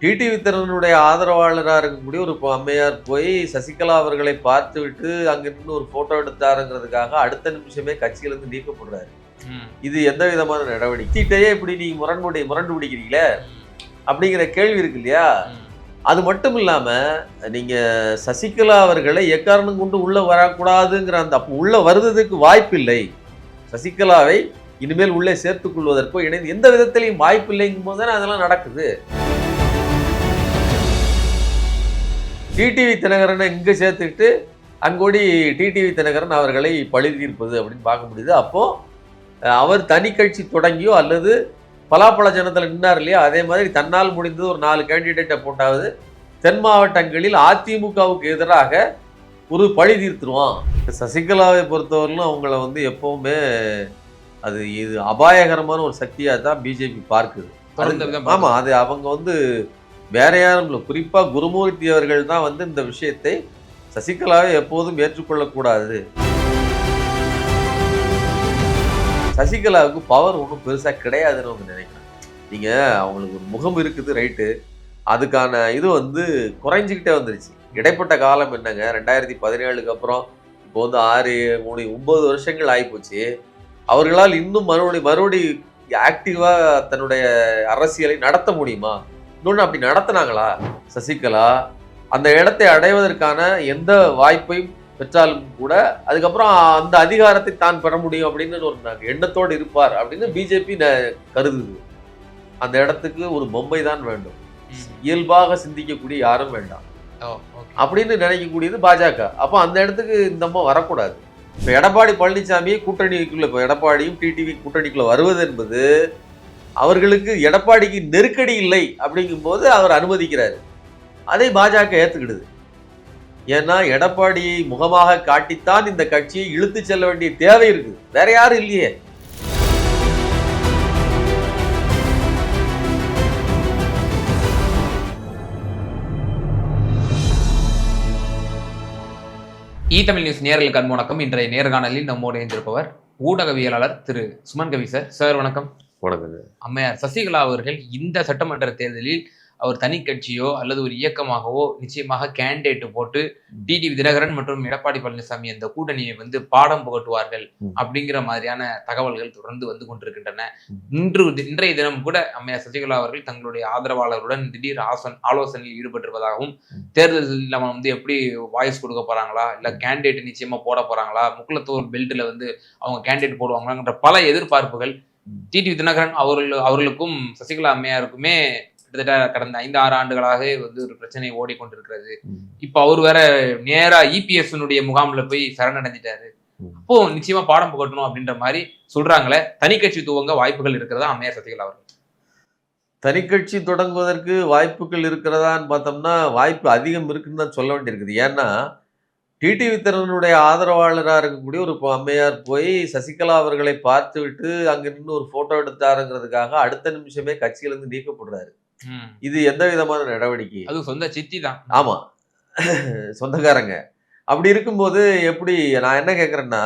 TTV தினகரனுடைய ஆதரவாளரா இருக்கக்கூடிய ஒரு அம்மையார் போய் சசிகலா அவர்களை பார்த்துவிட்டு அங்க நின்னு ஒரு போட்டோ எடுத்தாருங்கிறதுக்காக அடுத்த நிமிஷமே கட்சியில இருந்து நீக்கப்படுறாரு. இது எந்த விதமான நடவடிக்கை? சீட்டையே இப்படி நீங்க முரண்டு பிடிக்கிறீங்களே அப்படிங்கிற கேள்வி இருக்கு இல்லையா? அது மட்டும் இல்லாம நீங்க சசிகலா அவர்களை எக்காரணம் கொண்டு உள்ள வரக்கூடாதுங்கிற அந்த உள்ள வருவதற்கு வாய்ப்பில்லை. சசிகலாவை இனிமேல் உள்ளே சேர்த்துக் கொள்வதற்கோ இணைந்து எந்த விதத்திலையும் வாய்ப்பு இல்லைங்கும் போது தானே அதெல்லாம் நடக்குது. டிடிவி தினகரனை இங்கே சேர்த்துக்கிட்டு அங்கோடி டிடிவி தினகரன் அவர்களை பழி தீர்ப்பது அப்படின்னு பார்க்க முடியுது. அப்போ அவர் தனி கட்சி தொடங்கியோ அல்லது பலாப்பழ ஜனத்தில் நின்னார் இல்லையா, அதே மாதிரி தன்னால் முடிந்தது ஒரு 4 கேண்டிடேட்டை போட்டாவது தென் மாவட்டங்களில் அதிமுகவுக்கு எதிராக ஒரு பழி தீர்த்துருவான். சசிகலாவை பொறுத்தவரையிலும் அவங்கள எப்பவுமே இது அபாயகரமான ஒரு சக்தியாக தான் பிஜேபி பார்க்குது. ஆமாம், அது அவங்க வேற யாரும் இல்லை, குறிப்பா குருமூர்த்தி அவர்கள் தான் இந்த விஷயத்தை சசிகலாவை எப்போதும் ஏற்றுக்கொள்ளக்கூடாது. சசிகலாவுக்கு பவர் ஒன்றும் பெருசா கிடையாதுன்னு அவங்க நினைக்கிறேன். நீங்க அவங்களுக்கு ஒரு முகம் இருக்குது, ரைட்டு, அதுக்கான இது குறைஞ்சிக்கிட்டே வந்துருச்சு. இடைப்பட்ட காலம் என்னங்க, 2017க்கு அப்புறம் இப்போ 6, 3, 9 வருஷங்கள் ஆகிப்போச்சு. அவர்களால் இன்னும் மறுபடி ஆக்டிவா தன்னுடைய அரசியலை நடத்த முடியுமா? இன்னொன்று அப்படி நடத்தினாங்களா? சசிகலா அந்த இடத்தை அடைவதற்கான எந்த வாய்ப்பையும் பெற்றாலும் கூட அதுக்கப்புறம் அந்த அதிகாரத்தை தான் பெற முடியும் அப்படின்னு ஒரு எண்ணத்தோடு இருப்பார் அப்படின்னு பிஜேபி கருதுது. அந்த இடத்துக்கு ஒரு பொம்மை தான் வேண்டும், இயல்பாக சிந்திக்கக்கூடிய யாரும் வேண்டாம் அப்படின்னு நினைக்கக்கூடியது பாஜக. அப்போ அந்த இடத்துக்கு இந்த அம்மா வரக்கூடாது. இப்போ எடப்பாடி பழனிசாமி கூட்டணிக்குள்ள, இப்போ எடப்பாடியும் டிடிவி கூட்டணிக்குள்ள வருவது என்பது அவர்களுக்கு எடப்பாடிக்கு நெருக்கடி இல்லை அப்படிங்கும்போது அவர் அனுமதிக்கிறார். அதை பாஜக ஏத்துக்கிடுது. ஏன்னா எடப்பாடியை முகமாக காட்டித்தான் இந்த கட்சியை இழுத்து செல்ல வேண்டிய தேவை இருக்குது, வேற யாரும் இல்லையே. தமிழ் நியூஸ் நேயர்களுக்கு அன்பு வணக்கம். இன்றைய நேர்காணலில் நம்மோடு இணைந்திருப்பவர் ஊடகவியலாளர் திரு சுமன் கவி சார். சார் வணக்கம். வணக்கம். அம்மையார் சசிகலா அவர்கள் இந்த சட்டமன்ற தேர்தலில் அவர் தனி கட்சியோ அல்லது ஒரு இயக்கமாகவோ நிச்சயமாக கேண்டிடேட் போட்டு டிடிவி தினகரன் மற்றும் எடப்பாடி பழனிசாமி அந்த கூட்டணியை பாடம் புகட்டுவார்கள் அப்படிங்கிற மாதிரியான தகவல்கள் தொடர்ந்து வந்து கொண்டிருக்கின்றன. இன்றைய தினம் கூட அம்மையார் சசிகலா அவர்கள் தங்களுடைய ஆதரவாளருடன் திடீர் ஆலோசனையில் ஈடுபட்டிருப்பதாகவும், தேர்தலில் நம்ம எப்படி வாய்ஸ் கொடுக்க போறாங்களா, இல்ல கேண்டிடேட் நிச்சயமா போட போறாங்களா, முக்குளத்தூர் பெல்ட்ல அவங்க கேண்டிடேட் போடுவாங்களாங்கிற பல எதிர்பார்ப்புகள் டிடிவி தினகரன் அவர்களுக்கும் சசிகலா அம்மையாருக்குமே கிட்டத்தட்ட கடந்த 5-6 ஆண்டுகளாக ஒரு பிரச்சனை ஓடிக்கொண்டிருக்கிறது. இப்ப அவர் வேற நேரா இபிஎஸ் முகாம்ல போய் சரணடைஞ்சிட்டாரு. அப்போ நிச்சயமா பாடம் புகட்டணும் அப்படின்ற மாதிரி சொல்றாங்களே, தனி கட்சி துவங்க வாய்ப்புகள் இருக்கிறதா அம்மையார் சசிகலா அவர்கள்? தனி கட்சி தொடங்குவதற்கு வாய்ப்புகள் இருக்கிறதான்னு பார்த்தோம்னா வாய்ப்பு அதிகம் இருக்குன்னு தான் சொல்ல வேண்டியிருக்குது. ஏன்னா டிடிவி தினகரனுடைய ஆதரவாளராக இருக்கக்கூடிய ஒரு அம்மையார் போய் சசிகலா அவர்களை பார்த்து விட்டு அங்க நின்று ஒரு போட்டோ எடுத்தாருங்கிறதுக்காக அடுத்த நிமிஷமே கட்சியிலிருந்து நீக்கப்படுறாரு. இது எந்த விதமான நடவடிக்கை? அது சொந்த சித்தி தான். ஆமா, சொந்தக்காரங்க. அப்படி இருக்கும்போது எப்படி? நான் என்ன கேட்கறேன்னா,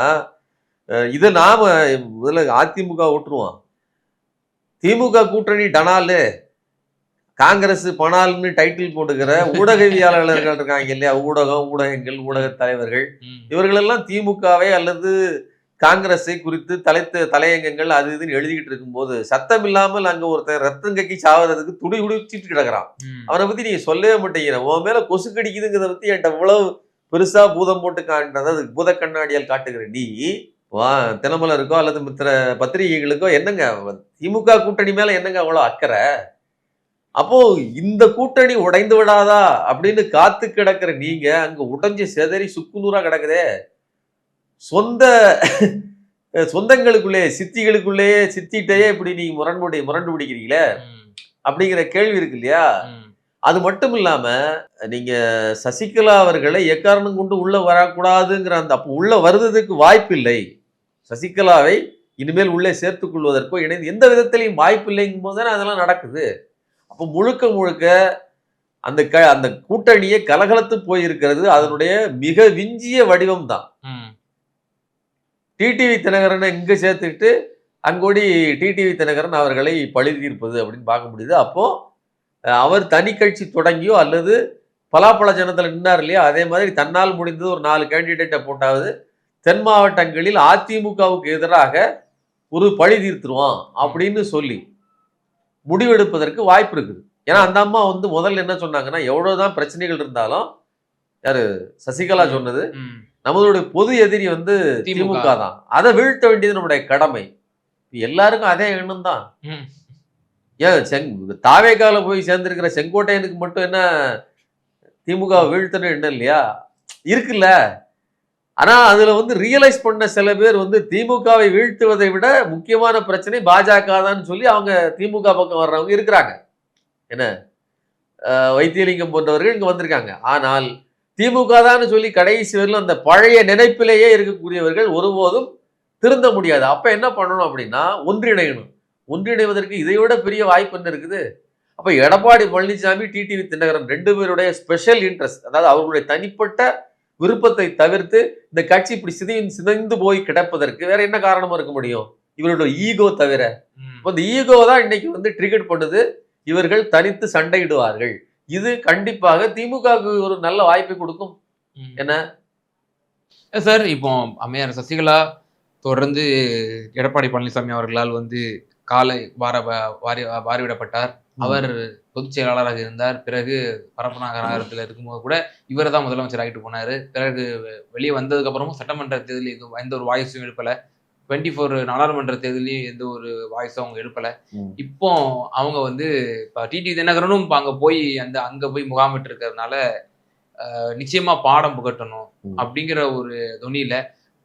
இதை நாம முதல்ல அதிமுக விட்டுருவோம். திமுக கூட்டணி டனாலு, காங்கிரஸ் பனால்னு டைட்டில் போட்டுக்கிற ஊடகவியலாளர்கள் இருக்காங்க இல்லையா, ஊடகங்கள், ஊடக தலைவர்கள், இவர்கள் எல்லாம் திமுகவை அல்லது காங்கிரஸை குறித்து தலையங்கங்கள் அது இதுன்னு எழுதிக்கிட்டு இருக்கும்போது சத்தம் இல்லாமல் அங்க ஒருத்தர் ரத்தம் கக்கி சாவறதுக்கு துடி உடிச்சிட்டு கிடக்குறான். அவனை பத்தி நீங்க சொல்லவே மாட்டேங்கிற, உன் மேல கொசு கடிக்குதுங்கிறத பத்தி என்கிட்ட இவ்வளவு பெருசா பூதம் போட்டு காட்டுறது, பூத கண்ணாடியால் காட்டுகிற நீ தினமலருக்கோ அல்லது மித்திர பத்திரிகைகளுக்கோ என்னங்க திமுக கூட்டணி மேல என்னங்க அவ்வளவு அக்கறை? அப்போ இந்த கூட்டணி உடைந்து விடாதா அப்படின்னு காத்து கிடக்கிற நீங்க அங்க உடைஞ்சு செதறி சுக்குநூறா கிடக்குதே. சொந்தங்களுக்குள்ளே சித்திகளுக்குள்ளேயே சித்திட்டையே இப்படி நீங்க முரண்டு பிடிக்கிறீங்களே அப்படிங்கிற கேள்வி இருக்கு இல்லையா? அது மட்டும் இல்லாம நீங்க சசிகலா அவர்களை எக்காரணம் கொண்டு உள்ள வரக்கூடாதுங்கிற அந்த உள்ள வருவதற்கு வாய்ப்பு இல்லை. சசிகலாவை இனிமேல் உள்ளே சேர்த்துக் கொள்வதற்கோ இணைந்து எந்த விதத்திலையும் வாய்ப்பு இல்லைங்கும் போது தானே அதெல்லாம் நடக்குது. அப்போ முழுக்க அந்த கூட்டணியை கலகலத்து போயிருக்கிறது அதனுடைய மிக விஞ்சிய வடிவம் தான். டிடிவி தினகரனை இங்க சேர்த்துக்கிட்டு அங்கோடி டிடிவி தினகரன் அவர்களை பழி தீர்ப்பது அப்படின்னு பார்க்க முடியுது. அப்போ அவர் தனி கட்சி தொடங்கியோ அல்லது பலாப்பழ ஜனத்தில் நின்னார் இல்லையா, அதே மாதிரி தன்னால் முடிந்தது ஒரு 4 கேண்டிடேட்டை போட்டாவது தென் மாவட்டங்களில் அதிமுகவுக்கு எதிராக ஒரு பழி தீர்த்துருவான் அப்படின்னு சொல்லி முடிவெடுப்பதற்கு வாய்ப்பு இருக்குது. ஏன்னா அந்த அம்மா வந்து முதல்ல என்ன சொன்னாங்கன்னா, எவ்வளவுதான் பிரச்சனைகள் இருந்தாலும் யாரு சசிகலா சொன்னது, நம்மளுடைய பொது எதிரி வந்து திமுக தான், அதை வீழ்த்த வேண்டியது நம்முடைய கடமை. எல்லாருக்கும் அதே எண்ணம் தான். ஏன் தாவேகால போய் சேர்ந்திருக்கிற செங்கோட்டையனுக்கு மட்டும் என்ன திமுக வீழ்த்தணும் எண்ணம் இல்லையா? இருக்குல்ல. ஆனா அதுல வந்து ரியலைஸ் பண்ண சில பேர் வந்து திமுகவை வீழ்த்துவதை விட முக்கியமான பிரச்சனை பாஜக தான் சொல்லி அவங்க திமுக பக்கம் வர்றவங்க இருக்கிறாங்க. என்ன வைத்தியலிங்கம் போன்றவர்கள் இங்க வந்திருக்காங்க. ஆனால் திமுக தான் சொல்லி கடைசி வரையிலும் அந்த பழைய நினைப்பிலேயே இருக்கக்கூடியவர்கள் ஒருபோதும் திருந்த முடியாது. அப்ப என்ன பண்ணணும் அப்படின்னா ஒன்றிணையணும். ஒன்றிணைவதற்கு இதை விட பெரிய வாய்ப்பு என்ன இருக்குது? அப்ப எடப்பாடி பழனிசாமி, டிடிவி தினகரன் 2 பேருடைய ஸ்பெஷல் இன்ட்ரெஸ்ட், அதாவது அவர்களுடைய தனிப்பட்ட விருப்பத்தை தவிர்த்து இந்த கட்சி இப்படி சிதைந்து போய் கிடப்பதற்கு வேற என்ன காரணமா இருக்க முடியும்? இவருடைய ஈகோ தவிர. இந்த ஈகோ தான் இன்னைக்கு வந்து ட்ரிகர் பண்ணுது. இவர்கள் தனித்து சண்டையிடுவார்கள். இது கண்டிப்பாக திமுகவுக்கு ஒரு நல்ல வாய்ப்பை கொடுக்கும். என்ன சார், இப்போ அம்மையார் சசிகலா தொடர்ந்து எடப்பாடி பழனிசாமி அவர்களால் வந்து காலை வாரிவிடப்பட்டார். அவர் பொதுச் செயலாளராக இருந்தார். பிறகு பரப்பநாகரத்தில் இருக்கும்போது கூட இவரை தான் முதலமைச்சர் ஆகிட்டு போனாரு. பிறகு வெளியே வந்ததுக்கு அப்புறமும் சட்டமன்ற தேர்தலில் எந்த ஒரு வாய்ஸும் எழுப்பல. 24 நாடாளுமன்ற தேர்தலையும் எந்த ஒரு வாய்ஸும் அவங்க எழுப்பல. இப்போ அவங்க வந்து இப்ப டிடி தினகரனும் அங்க போய் அங்க போய் முகாமிட்டு இருக்கிறதுனால நிச்சயமா பாடம் புகட்டணும் அப்படிங்கிற ஒரு தொனியில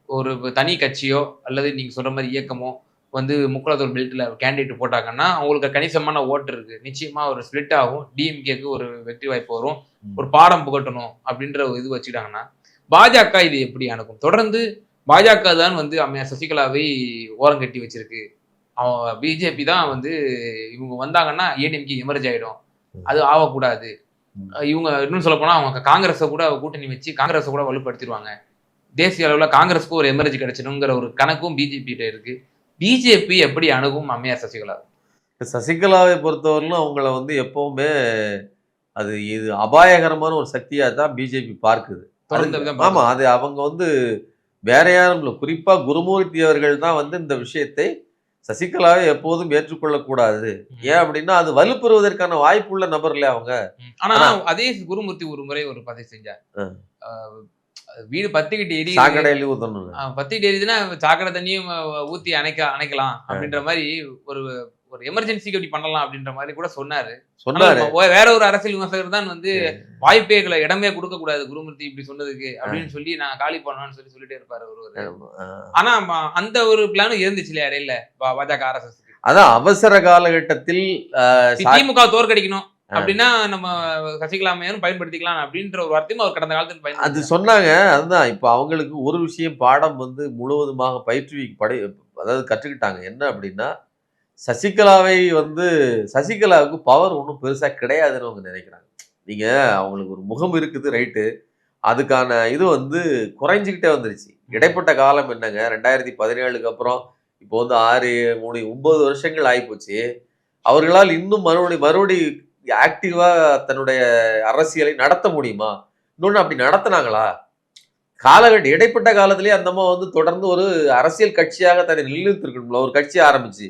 ஒரு தனி கட்சியோ அல்லது நீங்க சொல்ற மாதிரி இயக்கமோ வந்து முக்குளத்தூர் பெல்ட்ல கேண்டிடேட் போட்டாங்கன்னா அவங்களுக்கு கணிசமான ஓட்டு இருக்கு. நிச்சயமா ஒரு ஸ்பிளிட் ஆகும். டிஎம்கேக்கு ஒரு வெற்றி வாய்ப்பு வரும். ஒரு பாடம் புகட்டணும் அப்படின்ற ஒரு இது வச்சுட்டாங்கன்னா பாஜக இது எப்படி அணுகும்? தொடர்ந்து பாஜக தான் வந்து அம்மையார் சசிகலாவை ஓரங்கட்டி வச்சிருக்கு. பிஜேபி தான் வந்து இவங்க வந்தாங்கன்னா ஏடிஎம்கே எமர்ஜ் ஆயிடும். அது ஆகக்கூடாது. இவங்க இன்னும் சொல்ல போனா அவங்க காங்கிரஸை கூட கூட்டணி வச்சு காங்கிரஸை கூட வலுப்படுத்திடுவாங்க. தேசிய அளவுல காங்கிரஸுக்கு ஒரு எமர்ஜி கிடைச்சிடுங்கிற ஒரு கணக்கும் பிஜேபி இருக்கு. பிஜேபி எப்படி அணுகும் அம்மையார் சசிகலா? சசிகலாவை பொறுத்தவரையிலும் அவங்கள வந்து எப்பவுமே இது அபாயகரமான ஒரு சக்தியா தான் பிஜேபி பார்க்குது. ஆமா, அது அவங்க வந்து வேற யாரும் இல்லை. குறிப்பா குருமூர்த்தி அவர்கள் தான் வந்து இந்த விஷயத்தை சசிகலாவை எப்போதும் ஏற்றுக்கொள்ளக்கூடாது. ஏன் அப்படின்னா அது வலுப்பெறுவதற்கான வாய்ப்புள்ள நபர் இல்லையா அவங்க. ஆனா அதே குருமூர்த்தி ஒரு முறை ஒரு பதிவு செஞ்சார். வீடு பத்திக்கிட்டு எரியுது, பத்திக்கிட்டு எரியுதுன்னா சாக்கடை தண்ணியும் ஊத்தி அணைக்கலாம் அப்படின்ற மாதிரி ஒரு ஒரு எமர்ஜென்சிக்கு அப்படி பண்ணலாம் அப்படின்ற மாதிரி கூட சொன்னாரு. வேற ஒரு அரசியல் விமர்சகர் தான் வந்து வாய்ப்பே இடமே கொடுக்க கூடாது குருமூர்த்தி இப்படி சொன்னதுக்கு அப்படின்னு சொல்லி நான் காலி பண்ணணும்னு சொல்லிட்டே இருப்பாரு ஒருவர். ஆனா அந்த ஒரு பிளானும் இருந்துச்சு இல்லையா இடையில பாஜக RSS. அதான் அவசர காலகட்டத்தில் திமுக தோற்கடிக்கணும் அப்படின்னா நம்ம சசிகலா அம்மையாரும் பயன்படுத்திக்கலாம் அப்படின்ற ஒரு வார்த்தையும் அவர் கடந்த காலத்தில் அது சொன்னாங்க. அதுதான் இப்ப அவங்களுக்கு ஒரு விஷயம் பாடம் வந்து முழுவதுமாக அதாவது கற்றுக்கிட்டாங்க. என்ன அப்படின்னா சசிகலாவை வந்து சசிகலாவுக்கு பவர் ஒன்றும் பெருசா கிடையாதுன்னு அவங்க நினைக்கிறாங்க. நீங்க அவங்களுக்கு ஒரு முகம் இருக்குது ரைட்டு, அதுக்கான இது வந்து குறைஞ்சிக்கிட்டே வந்துருச்சு. இடைப்பட்ட காலம் என்னங்க 2017க்கு அப்புறம் இப்போ வந்து 6, 3, 9 வருஷங்கள் ஆகிப்போச்சு. அவர்களால் இன்னும் மறுபடி ஆக்டிவா தன்னுடைய அரசியலை நடத்த முடியுமா? இன்னொன்னு அப்படி நடத்தினாங்களா? இடைப்பட்ட காலத்திலேயே அந்த அம்மா வந்து தொடர்ந்து ஒரு அரசியல் கட்சியாக தன்னை நிலைநிறுத்திருக்கணும்ல. ஒரு கட்சி ஆரம்பிச்சு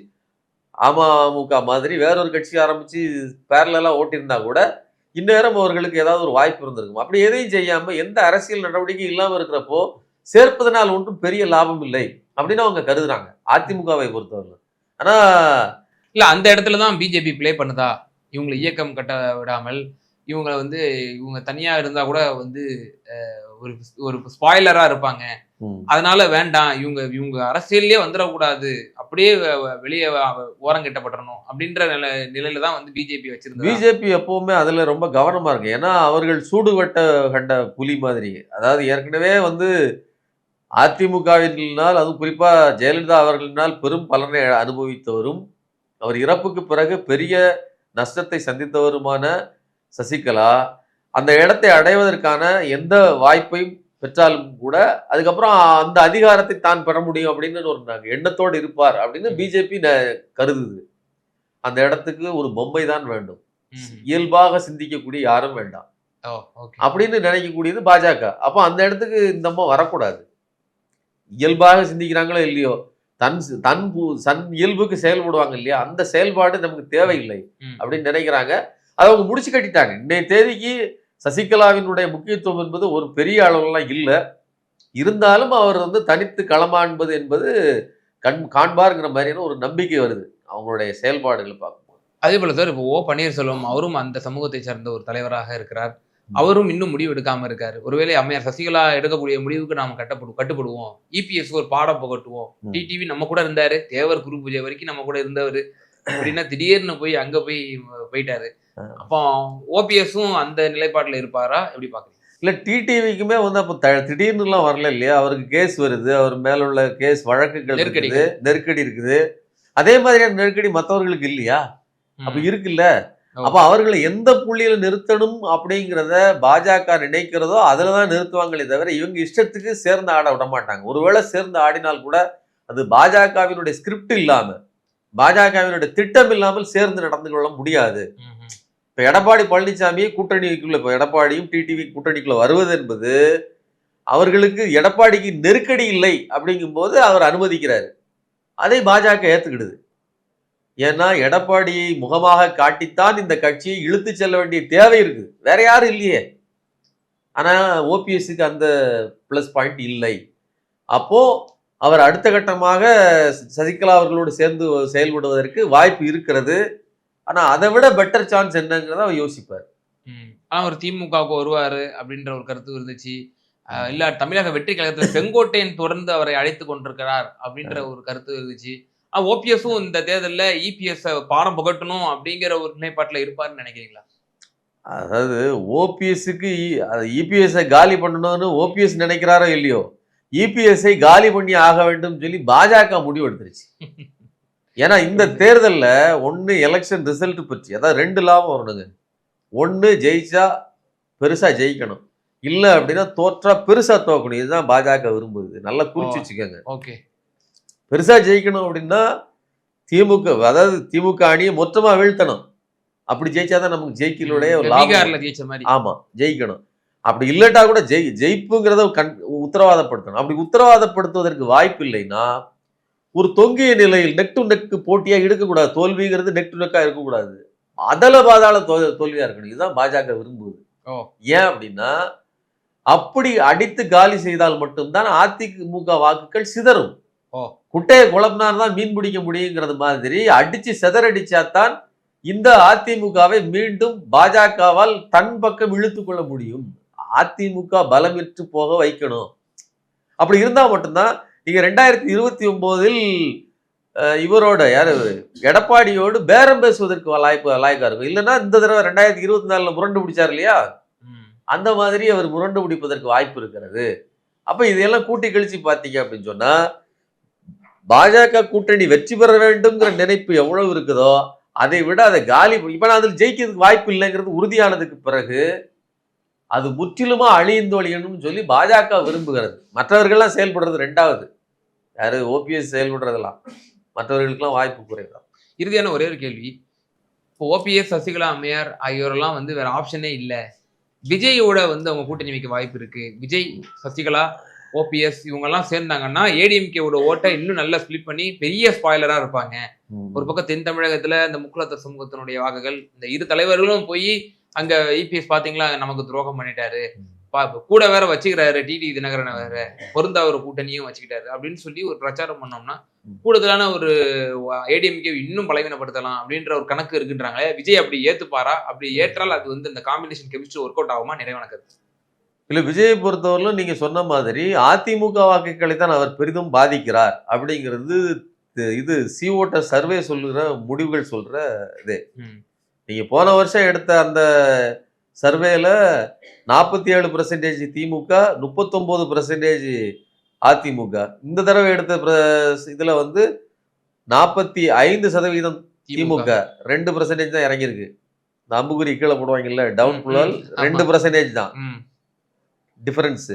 அமமுக மாதிரி வேறொரு கட்சி ஆரம்பிச்சு பேரலா ஓட்டியிருந்தா கூட இந்நேரம் அவர்களுக்கு ஏதாவது ஒரு வாய்ப்பு இருந்திருக்கும். அப்படி எதையும் செய்யாம எந்த அரசியல் நடவடிக்கையும் இல்லாம இருக்கிறப்போ சேர்ப்பதனால் ஒன்றும் பெரிய லாபம் இல்லை அப்படின்னு அவங்க கருதுறாங்க அதிமுகவை பொறுத்தவரை. ஆனா இல்ல அந்த இடத்துலதான் பிஜேபி பிளே பண்ணுதா? இவங்களை இயக்கம் கட்ட விடாமல் இவங்க தனியா இருந்தா கூட வந்து ஒரு ஸ்பாய்லரா இருப்பாங்க. அதனால வேண்டாம், இவங்க அரசியல்லே வந்துடக்கூடாது, அப்படியே வெளியே ஓரங்கட்டப்படணும் அப்படின்ற நிலையில தான் வந்து பிஜேபி வச்சிருந்தாங்க. பிஜேபி எப்பவுமே அதுல ரொம்ப கவனமா இருக்கு. ஏன்னா அவர்கள் சூடுவட்ட கண்ட புலி மாதிரி. அதாவது ஏற்கனவே வந்து அதிமுகவினால் அதுவும் குறிப்பா ஜெயலலிதா அவர்களினால் பெரும் பலனை அனுபவித்தவரும் அவர் இறப்புக்கு பிறகு பெரிய நஷ்டத்தை சந்தித்தவருமான சசிகலா அந்த இடத்தை அடைவதற்கான எந்த வாய்ப்பையும் பெற்றாலும் கூட அதுக்கப்புறம் அந்த அதிகாரத்தை தான் பெற முடியும் அப்படின்னு ஒரு எண்ணத்தோடு இருப்பார் அப்படின்னு பிஜேபி கருதுது. அந்த இடத்துக்கு ஒரு பொம்மை தான் வேண்டும். இயல்பாக சிந்திக்கக்கூடிய யாரும் வேண்டாம் ஓகே. அப்படின்னு நினைக்கக்கூடியது பாஜக. அப்போ அந்த இடத்துக்கு இந்த அம்மா வரக்கூடாது. இயல்பாக சிந்திக்கிறாங்களோ இல்லையோ, தன் சி- தன் பு- தன் இயல்புக்கு செயல்படுவாங்க இல்லையா, அந்த செயல்பாடு நமக்கு தேவையில்லை அப்படின்னு நினைக்கிறாங்க. அதை அவங்க முடிச்சு கட்டிட்டாங்க. இன்றைய தேதிக்கு சசிகலாவினுடைய முக்கியத்துவம் என்பது ஒரு பெரிய அளவுலாம் இல்லை. இருந்தாலும் அவர் வந்து தனித்து களமாண்பது என்பது காண்பாருங்கிற மாதிரியான ஒரு நம்பிக்கை வருது அவங்களுடைய செயல்பாடுகளை பார்க்கும்போது. அதே போல சார் இப்போ பன்னீர்செல்வம் அவரும் அந்த சமூகத்தை சார்ந்த ஒரு தலைவராக இருக்கிறார். அவரும் இன்னும் முடிவு எடுக்காம இருக்காரு. ஒருவேளை அம்மையார் சசிகலா எடுக்கக்கூடிய முடிவுக்கு நாம கட்டுப்படுவோம். இபிஎஸ் ஒரு பாடம் புகட்டுவோம். டிடிவி நம்ம கூட இருந்தாரு. தேவர் குரு பூஜை வரைக்கும் நம்ம கூட இருந்தவர். அப்படின்னா திடீர்னு போய் அங்க போயிட்டாரு. அப்போ ஓபிஎஸும் அந்த நிலைப்பாட்டுல இருப்பாரா? எப்படி பாக்குறீங்க? இல்ல டிடிவிக்குமே வந்து அப்போ திடீர்னுலாம் வரல இல்லையா, அவருக்கு கேஸ் வருது, அவர் மேல உள்ள கேஸ் வழக்குகள் இருக்குது, நெருக்கடி இருக்குது. அதே மாதிரியான நெருக்கடி மற்றவர்களுக்கு இல்லையா? அப்ப இருக்குல்ல. அப்ப அவர்களை எந்த புள்ளியில நிறுத்தணும் அப்படிங்கிறத பாஜக நினைக்கிறதோ அதுலதான் நிறுத்துவாங்களே தவிர இவங்க இஷ்டத்துக்கு சேர்ந்து ஆட விட மாட்டாங்க. ஒருவேளை சேர்ந்து ஆடினால் கூட அது பாஜகவினுடைய ஸ்கிரிப்ட் இல்லாம, பாஜகவினுடைய திட்டம் இல்லாமல் சேர்ந்து நடந்து கொள்ள முடியாது. இப்ப எடப்பாடி பழனிசாமி கூட்டணிக்குள்ள, இப்ப எடப்பாடியும் டிடிவி கூட்டணிக்குள்ள வருவது என்பது அவர்களுக்கு எடப்பாடிக்கு நெருக்கடி இல்லை அப்படிங்கும் போது அவர் அனுமதிக்கிறாரு. அதை பாஜக ஏத்துக்கிடுது. ஏன்னா எடப்பாடியை முகமாக காட்டித்தான் இந்த கட்சியை இழுத்து செல்ல வேண்டிய தேவை இருக்குது, வேற யாரும் இல்லையே. ஆனா ஓபிஎஸ்க்கு அந்த பிளஸ் பாயிண்ட் இல்லை. அப்போ அவர் அடுத்த கட்டமாக சசிகலா அவர்களோடு சேர்ந்து செயல்படுவதற்கு வாய்ப்பு இருக்கிறது. ஆனா அதை விட பெட்டர் சான்ஸ் என்னங்கிறத அவர் யோசிப்பார். ஆனா ஒரு திமுகவுக்கு வருவாரு அப்படின்ற ஒரு கருத்து இருந்துச்சு. இல்ல தமிழக வெற்றி கழகத்தில் செங்கோட்டையன் தொடர்ந்து அவரை அழைத்து கொண்டிருக்கிறார் அப்படின்ற ஒரு கருத்து இருந்துச்சு. ஓபிஎஸும் இந்த தேர்தலில் இபிஎஸ் பாடம் புகட்டணும் அப்படிங்கிற ஒரு நிலைப்பாட்டில் இருப்பாருன்னு நினைக்கிறீங்களா? அதாவது ஓபிஎஸ்க்கு இபிஎஸ்ஐ காலி பண்ணணும்னு ஓபிஎஸ் நினைக்கிறாரோ இல்லையோ, இபிஎஸ்ஐ காலி பண்ணி ஆக வேண்டும் சொல்லி பாஜக முடிவு எடுத்துருச்சு. ஏன்னா இந்த தேர்தலில் ஒன்று எலெக்ஷன் ரிசல்ட் பற்றி, அதாவது 2 லாபம் வரணுங்க. ஒன்று ஜெயிச்சா பெருசா ஜெயிக்கணும், இல்லை அப்படின்னா தோற்றா பெருசா தோக்கணும். இதுதான் பாஜக விரும்புது. நல்லா குறிச்சு வச்சுக்கோங்க. ஓகே. பெருசா ஜெயிக்கணும் அப்படின்னா திமுக, அதாவது திமுக அணியை மொத்தமா வீழ்த்தணும். அப்படி ஜெயிச்சாதான் நமக்கு ஜெயிக்கலுடைய ஒரு லாபம். ஆமா, ஜெயிக்கணும். அப்படி இல்லட்டா கூட ஜெயிப்புங்கிறத உத்தரவாதப்படுத்தணும். அப்படி உத்தரவாதப்படுத்துவதற்கு வாய்ப்பு இல்லைன்னா ஒரு தொங்கிய நிலையில் நெக் டு நெக் போட்டியா இருக்கக்கூடாது. தோல்விங்கிறது நெக் டு நெக்கா இருக்கக்கூடாது, அதல பாதாள தோல்வியா இருக்கணும். இதுதான் பாஜக விரும்புவது. ஏன் அப்படின்னா அப்படி அடித்து காலி செய்தால் மட்டும்தான் அதிமுக வாக்குகள் சிதறும். குட்டையை குழப்பினால்தான் மீன் பிடிக்க முடியுங்கிறது மாதிரி அடிச்சு சிதறடிச்சாத்தான் இந்த அதிமுகவை மீண்டும் பாஜகவால் தன் பக்கம் இழுத்து கொள்ள முடியும். அதிமுக பலமிட்டு போக வைக்கணும். அப்படி இருந்தா மட்டும்தான் நீங்க 2029 இவரோட யாரு எடப்பாடியோடு பேரம் பேசுவதற்கு லாய்க்கா இருக்கும். இல்லைன்னா இந்த தடவை 2024 முரண்டு பிடிச்சார் இல்லையா, அந்த மாதிரி அவர் முரண்டு பிடிப்பதற்கு வாய்ப்பு இருக்கிறது. அப்ப இதையெல்லாம் கூட்டி கழிச்சு பாத்தீங்க அப்படின்னு சொன்னா பாஜக கூட்டணி வெற்றி பெற வேண்டும்ங்கிற நினைப்பு எவ்வளவு இருக்குதோ அதை விட அதை காலி, இப்ப நான் அதில் ஜெயிக்கிறதுக்கு வாய்ப்பு இல்லைங்கிறது உறுதியானதுக்கு பிறகு அது முற்றிலுமா அழியந்தொழியணும்னு சொல்லி பாஜக விரும்புகிறது. மற்றவர்கள்லாம் செயல்படுறது ரெண்டாவது. யாரு ஓபிஎஸ் செயல்படுறதெல்லாம், மற்றவர்களுக்கெல்லாம் வாய்ப்பு குறைதான். இறுதியான ஒரே ஒரு கேள்வி. இப்போ ஓபிஎஸ், சசிகலா அம்மையார் ஆகியோரெல்லாம் வேற ஆப்ஷனே இல்லை. விஜயோட அவங்க கூட்டணி வைக்க வாய்ப்பு இருக்கு. விஜய், சசிகலா, ஓபிஎஸ் இவங்கெல்லாம் சேர்ந்தாங்கன்னா ஏடிஎம்கேவோட ஓட்டை இன்னும் நல்லா ஸ்பிளிட் பண்ணி பெரிய ஸ்பாய்லரா இருப்பாங்க. ஒரு பக்கம் தென் தமிழகத்துல இந்த முக்குலத்த சமூகத்தினுடைய வாக்குகள், இந்த இரு தலைவர்களும் போய் அங்க இபிஎஸ் பாத்தீங்களா நமக்கு துரோகம் பண்ணிட்டாரு, கூட வேற வச்சுக்கிறாரு, டிடி தினகரனை வேற பொருந்தா ஒரு கூட்டணியும் வச்சுக்கிட்டாரு அப்படின்னு சொல்லி ஒரு பிரச்சாரம் பண்ணோம்னா கூடுதலான ஒரு ஏடிஎம்கே இன்னும் பலவீனப்படுத்தலாம் அப்படின்ற ஒரு கணக்கு இருக்குன்றாங்களே. விஜய் அப்படி ஏத்துப்பாரா? அப்படி ஏற்றால் அது இந்த காம்பினேஷன் கெமிஸ்ட்ரி ஒர்க் அவுட் ஆகுமா? நிறைவான கருத்து. இல்ல, விஜயை பொறுத்தவரையிலும் நீங்க சொன்ன மாதிரி அதிமுக வாக்குகளை தான் அவர் பெரிதும் பாதிக்கிறார் அப்படிங்கிறது இது சிஓட்ட சர்வே சொல்லுற முடிவுகள் சொல்ற இது. நீங்க போன வருஷம் எடுத்த அந்த சர்வேல 47% திமுக, 39% அதிமுக. இந்த தடவை எடுத்த இதுல 45% திமுக, 2% தான் இறங்கியிருக்கு. இந்த அம்புகுறி கீழே போடுவாங்கல்ல, டவுன் புலால் 2% தான் டிஃபரன்ஸ்.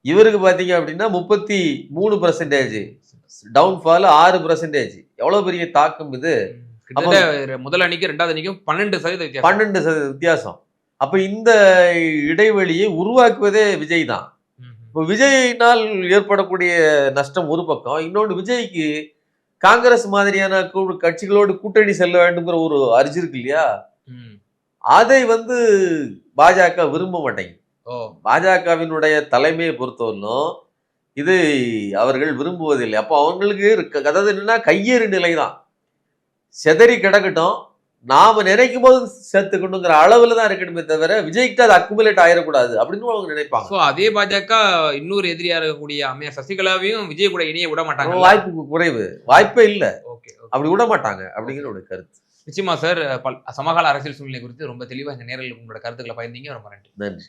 இவருக்கு பாத்தீங்க அப்படின்னா 33%, டவுன்ஃபால் 6%. எவ்வளவு பெரிய தாக்கம் இது. கிட்டத்தட்ட முதல் அணிக்கு 2வது அணிக்கும் 12% வித்தியாசம். 12% வித்தியாசம். அப்ப இந்த இடைவெளியை உருவாக்குவதே விஜய் தான். இப்போ விஜயினால் ஏற்படக்கூடிய நஷ்டம் ஒரு பக்கம், இன்னொன்று விஜய்க்கு காங்கிரஸ் மாதிரியான கட்சிகளோடு கூட்டணி செல்ல வேண்டுங்கிற ஒரு அர்ஜி இருக்கு இல்லையா, ம். அதை வந்து பாஜக விரும்ப மாட்டேங்குது. ஓ பாஜகவினுடைய தலைமையை பொறுத்தவரையிலும் இது அவர்கள் விரும்புவதில்லை. அப்போ அவங்களுக்கு அதாவது என்னன்னா கையேறு நிலை தான். செதறி கிடக்கட்டும், நாம நினைக்கும் போது சேர்த்துக்கணுங்கிற அளவுல தான் இருக்கணுமே தவிர விஜய்க்கு அது அக்குமுலேட் ஆயிடக்கூடாது அப்படின்னு அவங்க நினைப்பாங்க. சோ அதே பாஜக இன்னொரு எதிரியா இருக்கக்கூடிய அம்மையார் சசிகலாவையும் விஜய் கூட இணைய விட மாட்டாங்க. வாய்ப்பு குறைவு, வாய்ப்பே இல்ல, ஓகே அப்படி விட மாட்டாங்க அப்படிங்கிற ஒரு கருத்து. நிச்சயமா சார். சமகால அரசியல் சூழ்நிலை குறித்து ரொம்ப தெளிவா இந்த நேரில் உங்களோட கருத்துக்களை பகிர்ந்தீங்க. ரொம்ப நன்றி. நன்றி.